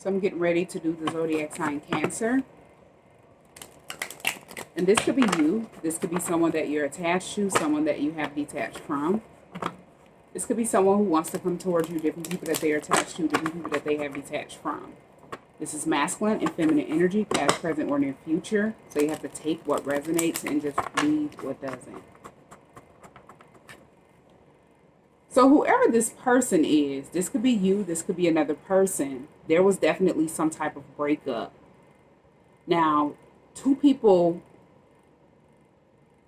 So I'm getting ready to do the zodiac sign Cancer. And this could be you. This could be someone that you're attached to, someone that you have detached from. This could be someone who wants to come towards you, different people that they are attached to, different people that they have detached from. This is masculine and feminine energy, past, present, or near future. So you have to take what resonates and just leave what doesn't. So whoever this person is, this could be you, this could be another person. There was definitely some type of breakup. Now, two people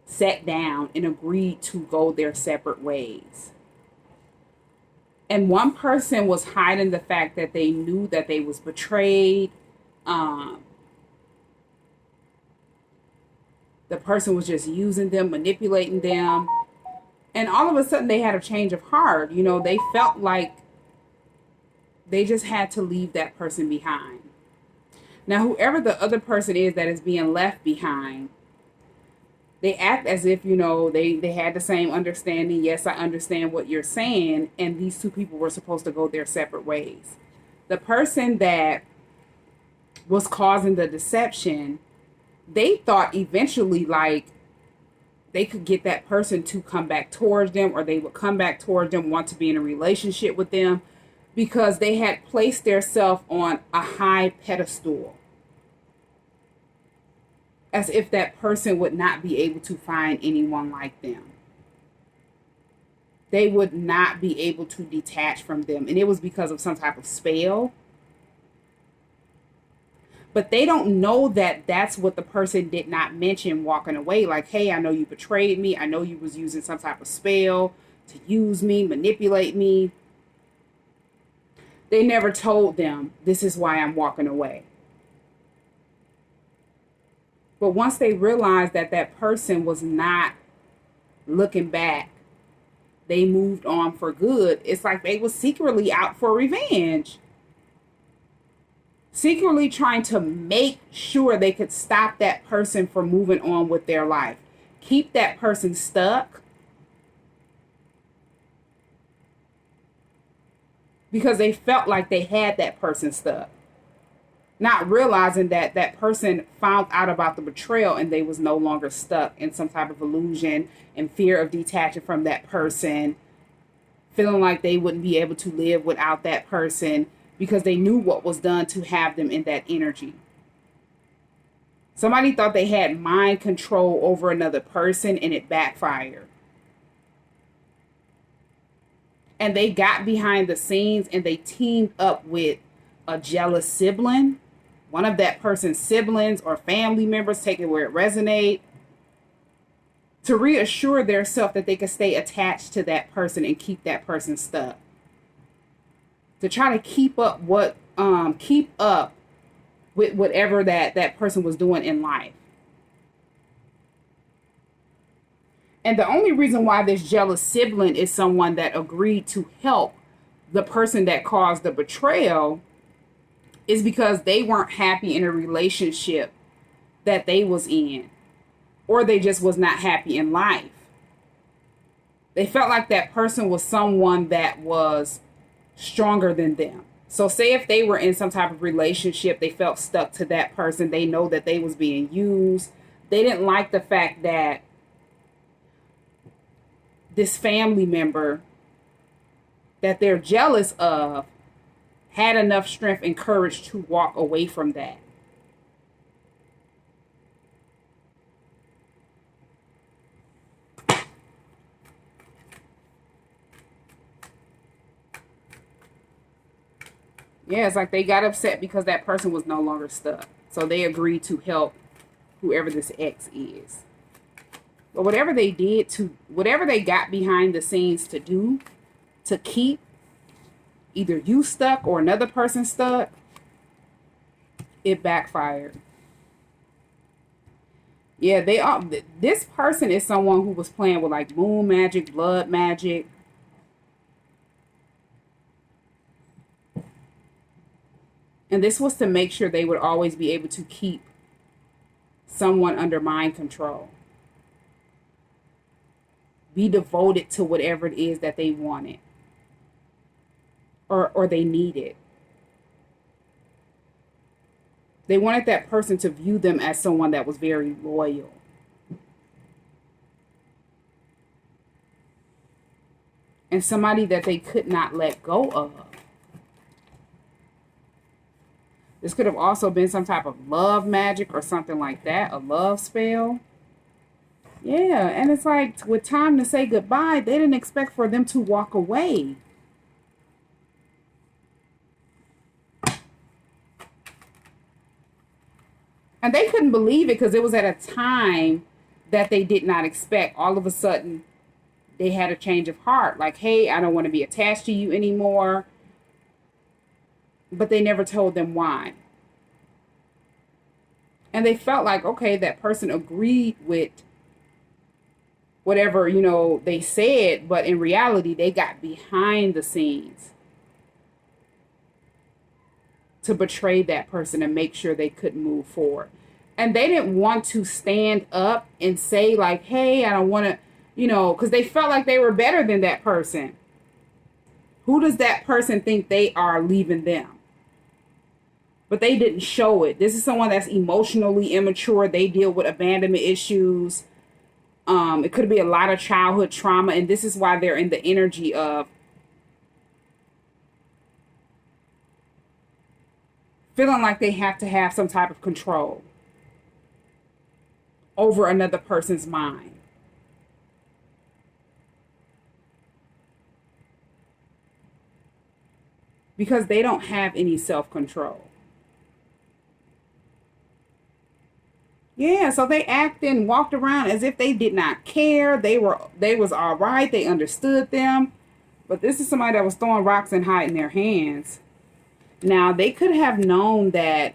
sat down and agreed to go their separate ways. And one person was hiding the fact that they knew that they was betrayed. The person was just using them, manipulating them. And all of a sudden they had a change of heart. You know, they felt like they just had to leave that person behind. Now, whoever the other person is that is being left behind, they act as if, you know, they had the same understanding. Yes, I understand what you're saying. And these two people were supposed to go their separate ways. The person that was causing the deception, they thought eventually, like, they could get that person to come back towards them, or they would come back towards them, want to be in a relationship with them, because they had placed themselves on a high pedestal, as if that person would not be able to find anyone like them. They would not be able to detach from them. And it was because of some type of spell. But they don't know that that's what the person did not mention walking away. Like, hey, I know you betrayed me. I know you was using some type of spell to use me, manipulate me. They never told them, this is why I'm walking away. But once they realized that that person was not looking back, they moved on for good. It's like they were secretly out for revenge. Secretly trying to make sure they could stop that person from moving on with their life. Keep that person stuck. Because they felt like they had that person stuck. Not realizing that that person found out about the betrayal and they was no longer stuck in some type of illusion and fear of detaching from that person, feeling like they wouldn't be able to live without that person because they knew what was done to have them in that energy. Somebody thought they had mind control over another person and it backfired. And they got behind the scenes and they teamed up with a jealous sibling, one of that person's siblings or family members, take it where it resonates, to reassure themselves that they could stay attached to that person and keep that person stuck. To try to keep up with whatever that person was doing in life. And the only reason why this jealous sibling is someone that agreed to help the person that caused the betrayal is because they weren't happy in a relationship that they was in, or they just was not happy in life. They felt like that person was someone that was stronger than them. So say if they were in some type of relationship, they felt stuck to that person. They know that they was being used. They didn't like the fact that this family member that they're jealous of had enough strength and courage to walk away from that. Yeah, it's like they got upset because that person was no longer stuck. So they agreed to help whoever this ex is. But whatever they got behind the scenes to do to keep either you stuck or another person stuck, it backfired. Yeah, this person is someone who was playing with like moon magic, blood magic. And this was to make sure they would always be able to keep someone under mind control. Be devoted to whatever it is that they wanted or they needed. They wanted that person to view them as someone that was very loyal. And somebody that they could not let go of. This could have also been some type of love magic or something like that, a love spell. Yeah, and it's like with time to say goodbye, they didn't expect for them to walk away. And they couldn't believe it because it was at a time that they did not expect. All of a sudden, they had a change of heart. Like, hey, I don't want to be attached to you anymore. But they never told them why. And they felt like, okay, that person agreed with whatever, they said. But in reality, they got behind the scenes to betray that person and make sure they couldn't move forward. And they didn't want to stand up and say like, hey, I don't want to, because they felt like they were better than that person. Who does that person think they are leaving them? But they didn't show it. This is someone that's emotionally immature. They deal with abandonment issues. It could be a lot of childhood trauma. And this is why they're in the energy of feeling like they have to have some type of control over another person's mind. Because they don't have any self-control. Yeah, so they acted and walked around as if they did not care. They was all right. They understood them. But this is somebody that was throwing rocks and hiding their hands. Now, they could have known that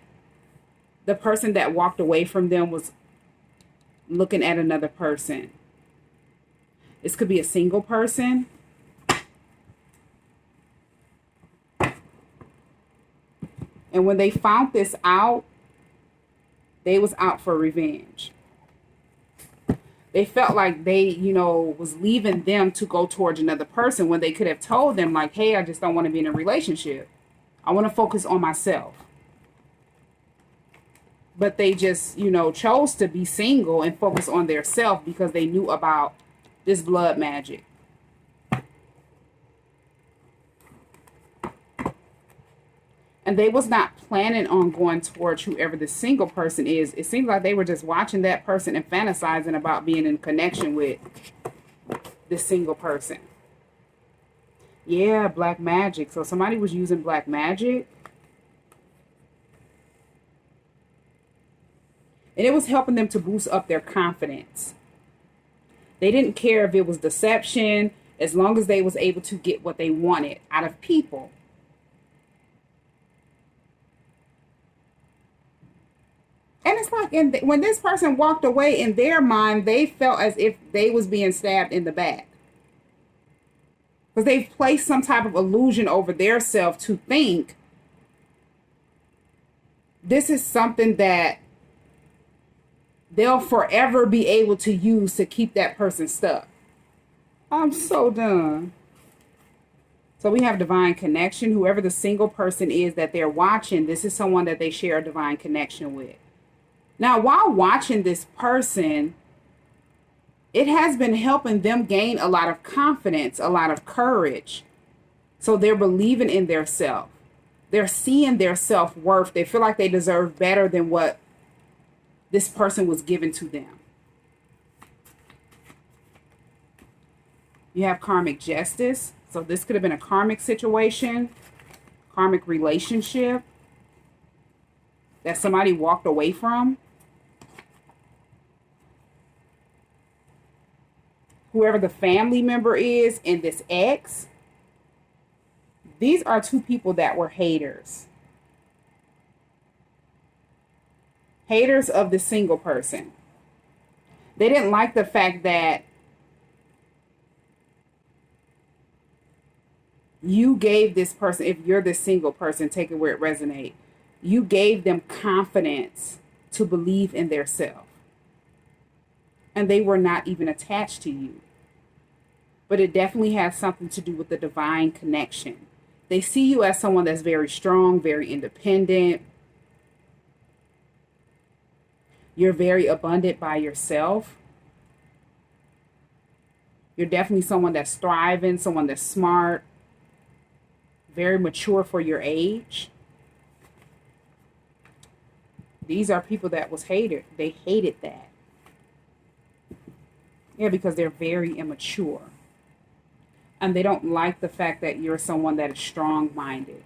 the person that walked away from them was looking at another person. This could be a single person. And when they found this out, they was out for revenge. They felt like they, was leaving them to go towards another person when they could have told them like, hey, I just don't want to be in a relationship. I want to focus on myself. But they just, chose to be single and focus on their self because they knew about this blood magic. And they was not planning on going towards whoever the single person is. It seems like they were just watching that person and fantasizing about being in connection with this single person. Yeah, black magic. So somebody was using black magic. And it was helping them to boost up their confidence. They didn't care if it was deception, as long as they was able to get what they wanted out of people. And it's like when this person walked away, in their mind, they felt as if they was being stabbed in the back. Because they've placed some type of illusion over their self to think this is something that they'll forever be able to use to keep that person stuck. I'm so done. So we have divine connection. Whoever the single person is that they're watching, this is someone that they share a divine connection with. Now, while watching this person, it has been helping them gain a lot of confidence, a lot of courage. So they're believing in their self. They're seeing their self-worth. They feel like they deserve better than what this person was given to them. You have karmic justice. So this could have been a karmic situation, karmic relationship that somebody walked away from. Whoever the family member is in this ex, these are two people that were haters. Haters of the single person. They didn't like the fact that you gave this person, if you're the single person, take it where it resonates, you gave them confidence to believe in their self. And they were not even attached to you. But it definitely has something to do with the divine connection. They see you as someone that's very strong, very independent. You're very abundant by yourself. You're definitely someone that's thriving, someone that's smart, very mature for your age. These are people that was hated. They hated that. Yeah, because they're very immature. And they don't like the fact that you're someone that is strong-minded.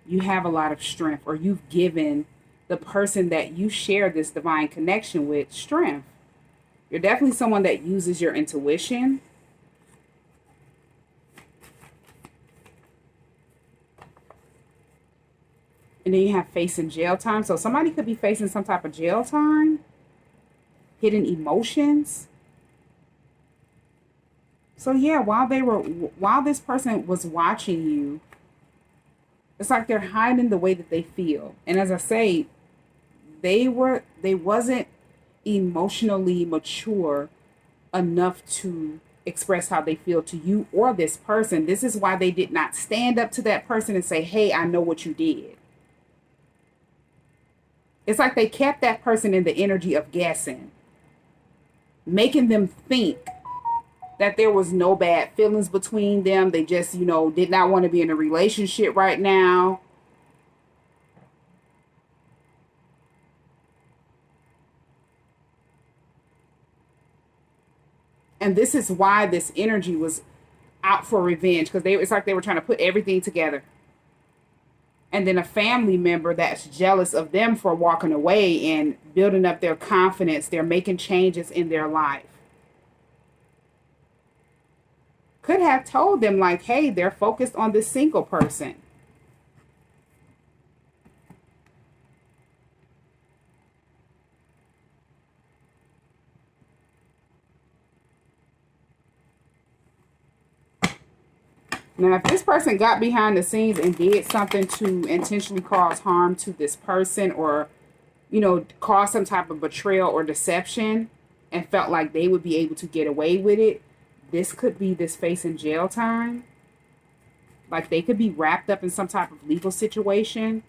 You have a lot of strength, or you've given the person that you share this divine connection with strength. You're definitely someone that uses your intuition. And then you have facing jail time. So somebody could be facing some type of jail time, hidden emotions. So yeah, while this person was watching you, it's like they're hiding the way that they feel. And as I say, they wasn't emotionally mature enough to express how they feel to you or this person. This is why they did not stand up to that person and say, "Hey, I know what you did." It's like they kept that person in the energy of guessing, making them think that there was no bad feelings between them. They just, did not want to be in a relationship right now. And this is why this energy was out for revenge, because it's like they were trying to put everything together. And then a family member that's jealous of them for walking away and building up their confidence, they're making changes in their life, could have told them, like, hey, they're focused on this single person. Now, if this person got behind the scenes and did something to intentionally cause harm to this person, or, cause some type of betrayal or deception, and felt like they would be able to get away with it, this could be this facing jail time. Like they could be wrapped up in some type of legal situation.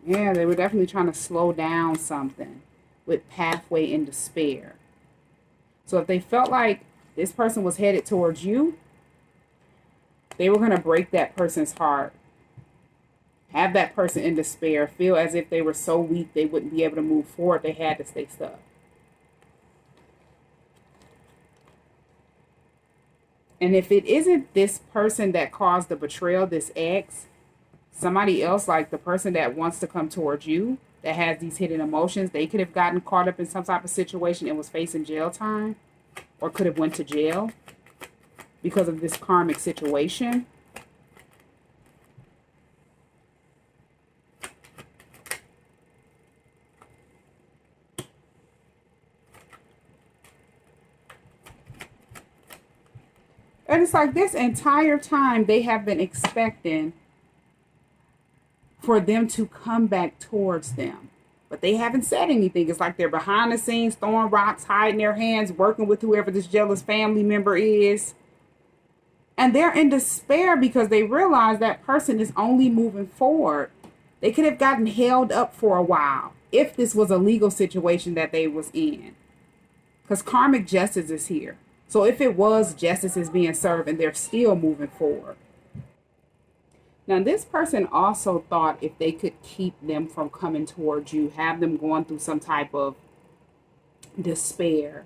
Yeah, they were definitely trying to slow down something with pathway in despair. So if they felt like this person was headed towards you, they were going to break that person's heart, have that person in despair, feel as if they were so weak they wouldn't be able to move forward. They had to stay stuck. And if it isn't this person that caused the betrayal, this ex, somebody else, like the person that wants to come towards you, that has these hidden emotions, they could have gotten caught up in some type of situation and was facing jail time, or could have went to jail because of this karmic situation. And it's like this entire time they have been expecting for them to come back towards them. But they haven't said anything. It's like they're behind the scenes, throwing rocks, hiding their hands, working with whoever this jealous family member is. And they're in despair because they realize that person is only moving forward. They could have gotten held up for a while if this was a legal situation that they was in. Because karmic justice is here. So if it was, justice is being served and they're still moving forward. Now, this person also thought if they could keep them from coming towards you, have them going through some type of despair,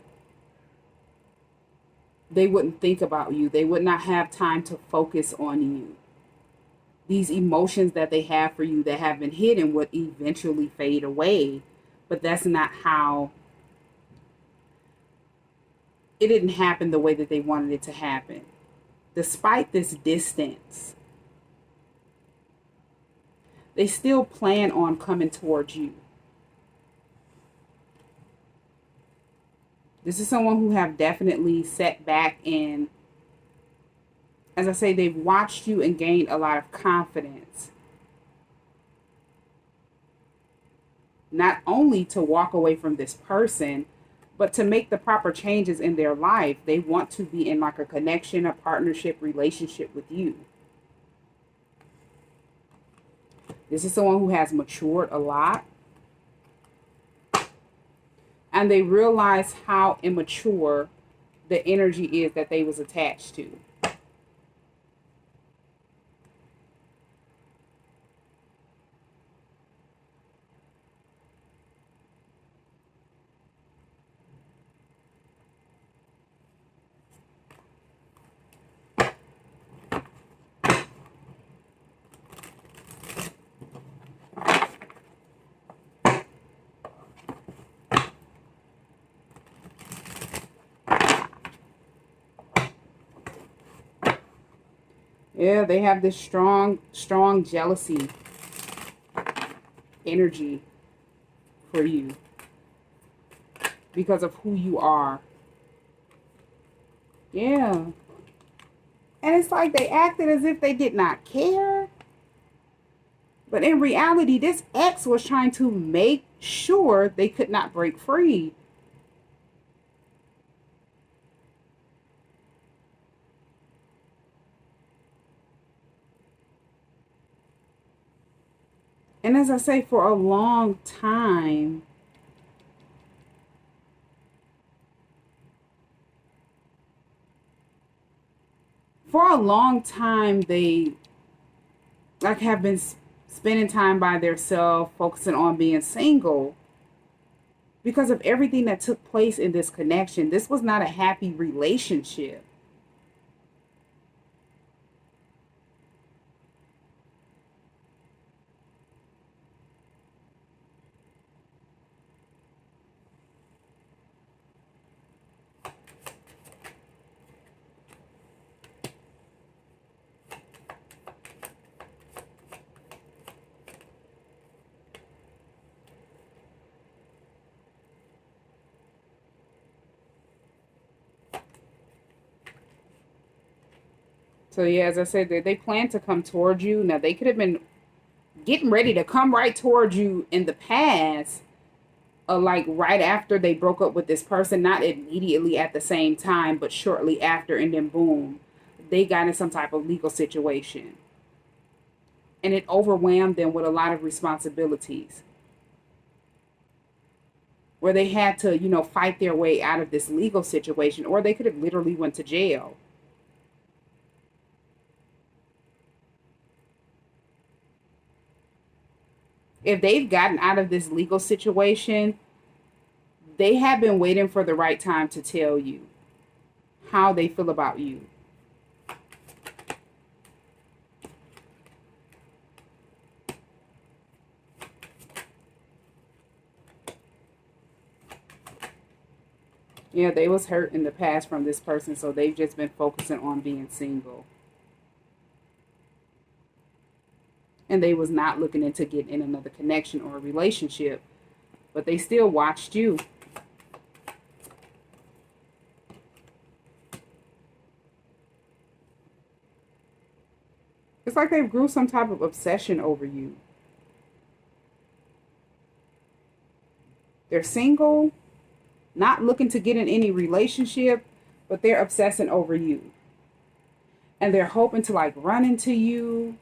they wouldn't think about you. They would not have time to focus on you. These emotions that they have for you that have been hidden would eventually fade away. But that's not how it didn't happen the way that they wanted it to happen. Despite this distance, they still plan on coming towards you. This is someone who have definitely set back, and as I say, they've watched you and gained a lot of confidence. Not only to walk away from this person, But to make the proper changes in their life, they want to be in like a connection, a partnership, relationship with you. This is someone who has matured a lot. And they realize how immature the energy is that they was attached to. Yeah, they have this strong jealousy energy for you because of who you are. Yeah. And it's like they acted as if they did not care. But in reality, this ex was trying to make sure they could not break free. And as I say, for a long time, they like have been spending time by themselves, focusing on being single because of everything that took place in this connection. This was not a happy relationship. So yeah, as I said, they plan to come towards you. Now they could have been getting ready to come right towards you in the past, like right after they broke up with this person, not immediately at the same time, but shortly after, and then boom, they got in some type of legal situation. And it overwhelmed them with a lot of responsibilities where they had to, fight their way out of this legal situation, or they could have literally went to jail. If they've gotten out of this legal situation, they have been waiting for the right time to tell you how they feel about you. Yeah, they was hurt in the past from this person, so they've just been focusing on being single. And they was not looking into getting in another connection or a relationship, but they still watched you. It's like they grew some type of obsession over you. They're single, not looking to get in any relationship, but they're obsessing over you. And they're hoping to like run into you.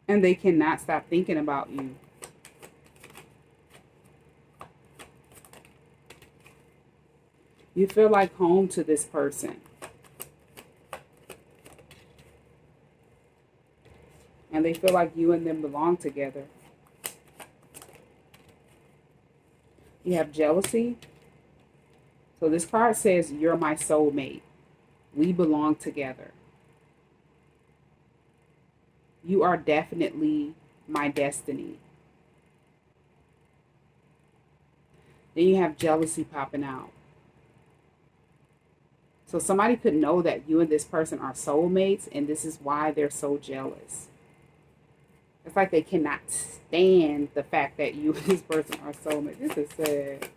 And they cannot stop thinking about you. You feel like home to this person. And they feel like you and them belong together. You have jealousy. So this card says, you're my soulmate. We belong together. You are definitely my destiny. Then you have jealousy popping out. So somebody could know that you and this person are soulmates, and this is why they're so jealous. It's like they cannot stand the fact that you and this person are soulmates. This is sad.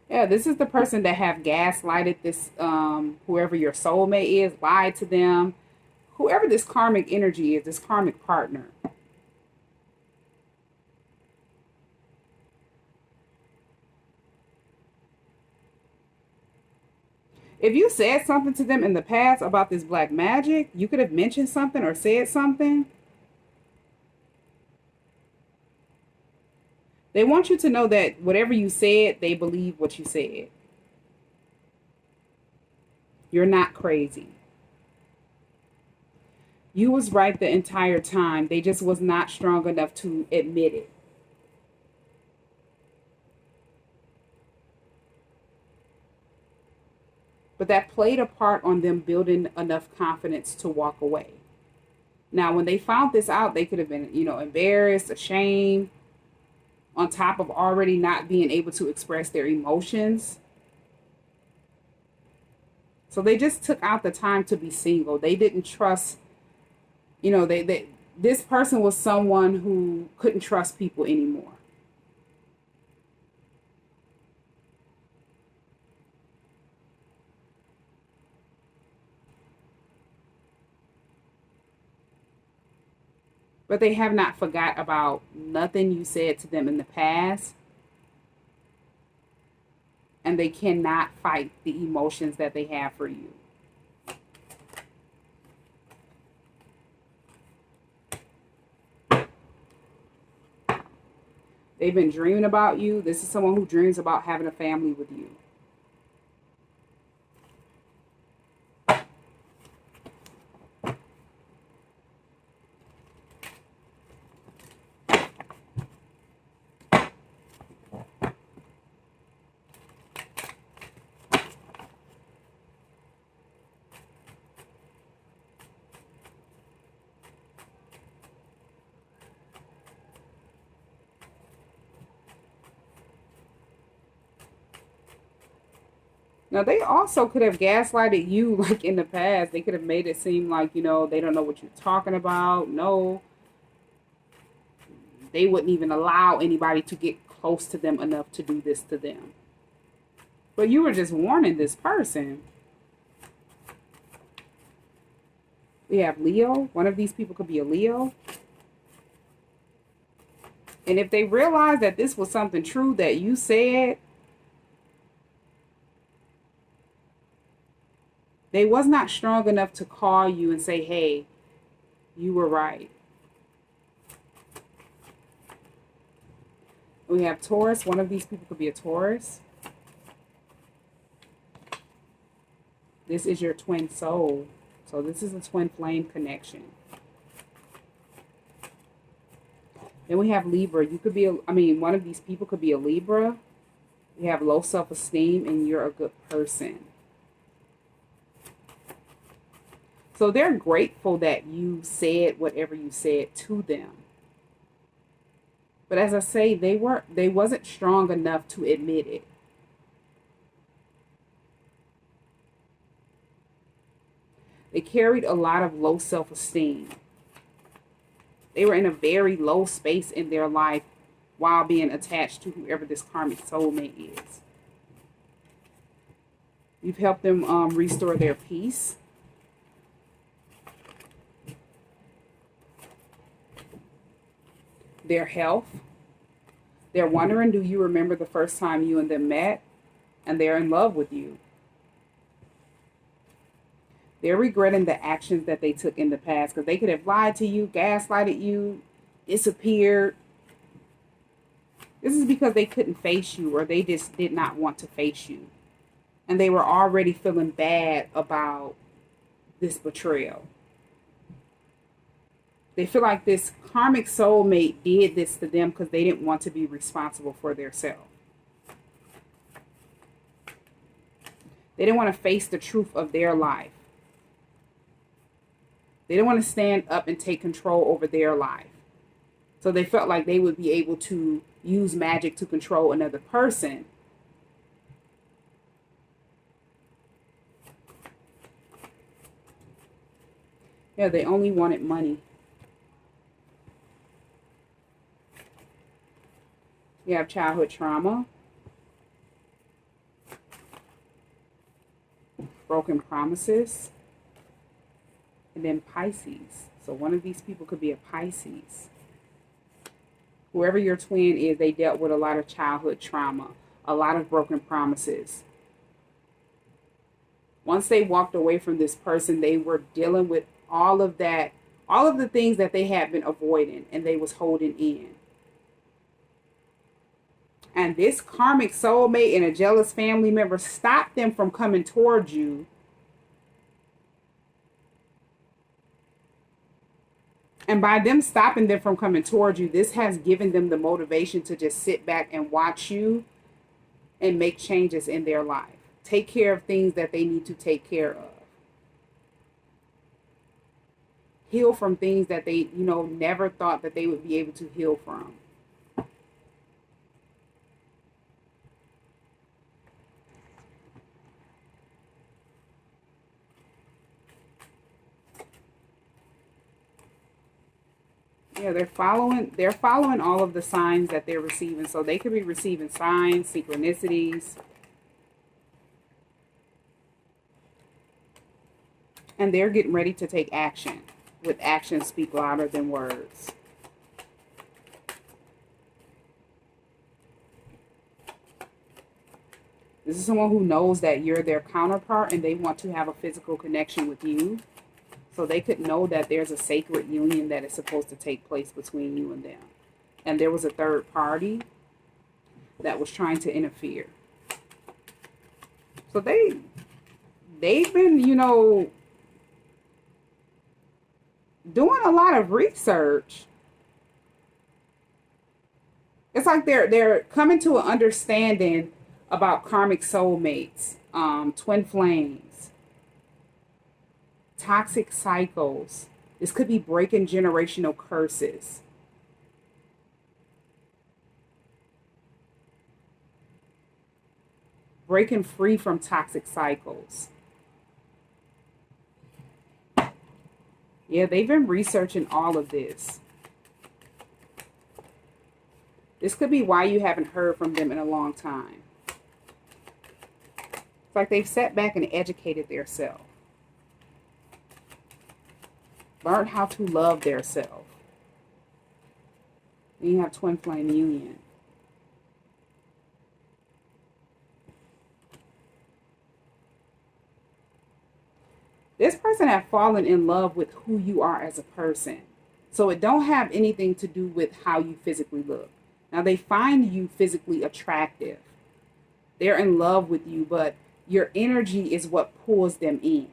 Yeah, this is the person that have gaslighted this, whoever your soulmate is, lied to them, whoever this karmic energy is, this karmic partner, if you said something to them in the past about this black magic, you could have mentioned something or said something. They want you to know that whatever you said, they believe what you said. You're not crazy. You was right the entire time. They just was not strong enough to admit it. But that played a part on them building enough confidence to walk away. Now, when they found this out, they could have been, embarrassed, ashamed, on top of already not being able to express their emotions. So they just took out the time to be single. They didn't trust, this person was someone who couldn't trust people anymore. But they have not forgot about nothing you said to them in the past. And they cannot fight the emotions that they have for you. They've been dreaming about you. This is someone who dreams about having a family with you. Now, they also could have gaslighted you like in the past. They could have made it seem like, they don't know what you're talking about. No, they wouldn't even allow anybody to get close to them enough to do this to them. But you were just warning this person. We have Leo. One of these people could be a Leo. And if they realize that this was something true that you said, they was not strong enough to call you and say, hey, you were right. We have Taurus. One of these people could be a Taurus. This is your twin soul. So this is a twin flame connection. Then we have Libra. You could be, one of these people could be a Libra. You have low self-esteem and you're a good person. So they're grateful that you said whatever you said to them. But as I say, they wasn't strong enough to admit it. They carried a lot of low self-esteem. They were in a very low space in their life while being attached to whoever this karmic soulmate is. You've helped them restore their peace. Their health. They're wondering, do you remember the first time you and them met? And they're in love with you. They're regretting the actions that they took in the past because they could have lied to you, gaslighted you, disappeared. This is because they couldn't face you or they just did not want to face you. And they were already feeling bad about this betrayal. They feel like this karmic soulmate did this to them because they didn't want to be responsible for themselves. They didn't want to face the truth of their life. They didn't want to stand up and take control over their life. So they felt like they would be able to use magic to control another person. Yeah, they only wanted money. You have childhood trauma, broken promises, And then Pisces. So one of these people could be a Pisces. Whoever your twin is, they dealt with a lot of childhood trauma, a lot of broken promises. Once they walked away from this person, they were dealing with all of that, all of the things that they had been avoiding and they was holding in. And this karmic soulmate and a jealous family member stopped them from coming towards you. And by them stopping them from coming towards you, this has given them the motivation to just sit back and watch you and make changes in their life. Take care of things that they need to take care of. Heal from things that they, never thought that they would be able to heal from. Yeah, they're following all of the signs that they're receiving. So they could be receiving signs, synchronicities. And they're getting ready to take action. With actions speak louder than words. This is someone who knows that you're their counterpart and they want to have a physical connection with you. So they could know that there's a sacred union that is supposed to take place between you and them. And there was a third party that was trying to interfere. So they've been, doing a lot of research. It's like they're coming to an understanding about karmic soulmates, twin flames, toxic cycles. This could be breaking generational curses. Breaking free from toxic cycles. Yeah, they've been researching all of this. This could be why you haven't heard from them in a long time. It's like they've sat back and educated themselves. Learned how to love themselves. Then you have twin flame union. This person has fallen in love with who you are as a person. So it don't have anything to do with how you physically look. Now they find you physically attractive. They're in love with you, but your energy is what pulls them in.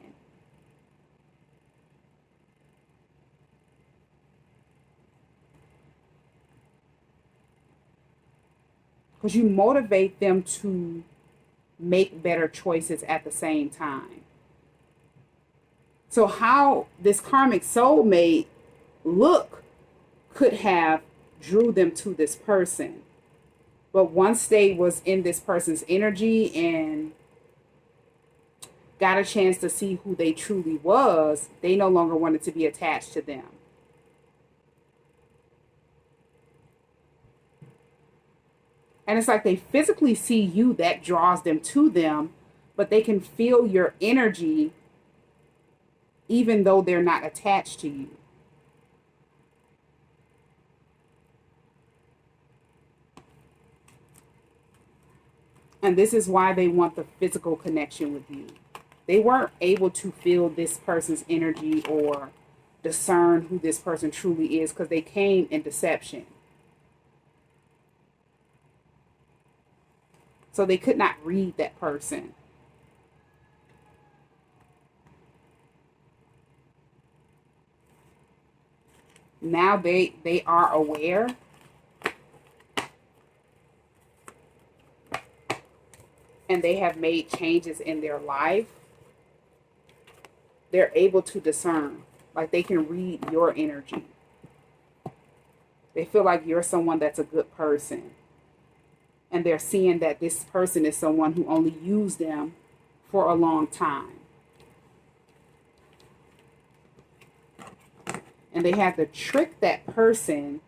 Because you motivate them to make better choices at the same time. So how this karmic soulmate look could have drew them to this person. But once they was in this person's energy and got a chance to see who they truly was, they no longer wanted to be attached to them. And it's like they physically see you, that draws them to them, but they can feel your energy even though they're not attached to you. And this is why they want the physical connection with you. They weren't able to feel this person's energy or discern who this person truly is because they came in deception. So they could not read that person. Now they are aware. And they have made changes in their life. They're able to discern. Like they can read your energy. They feel like you're someone that's a good person. And they're seeing that this person is someone who only used them for a long time. And they have to trick that person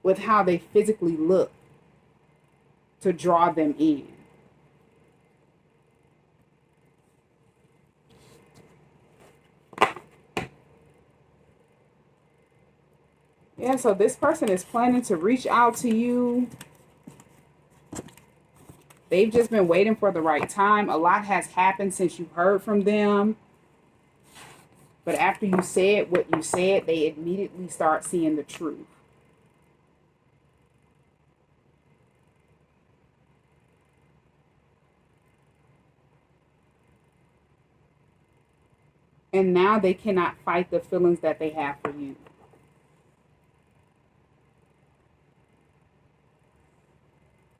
with how they physically look to draw them in. Yeah, so this person is planning to reach out to you. They've just been waiting for the right time. A lot has happened since you heard from them. But after you said what you said, they immediately start seeing the truth. And now they cannot fight the feelings that they have for you.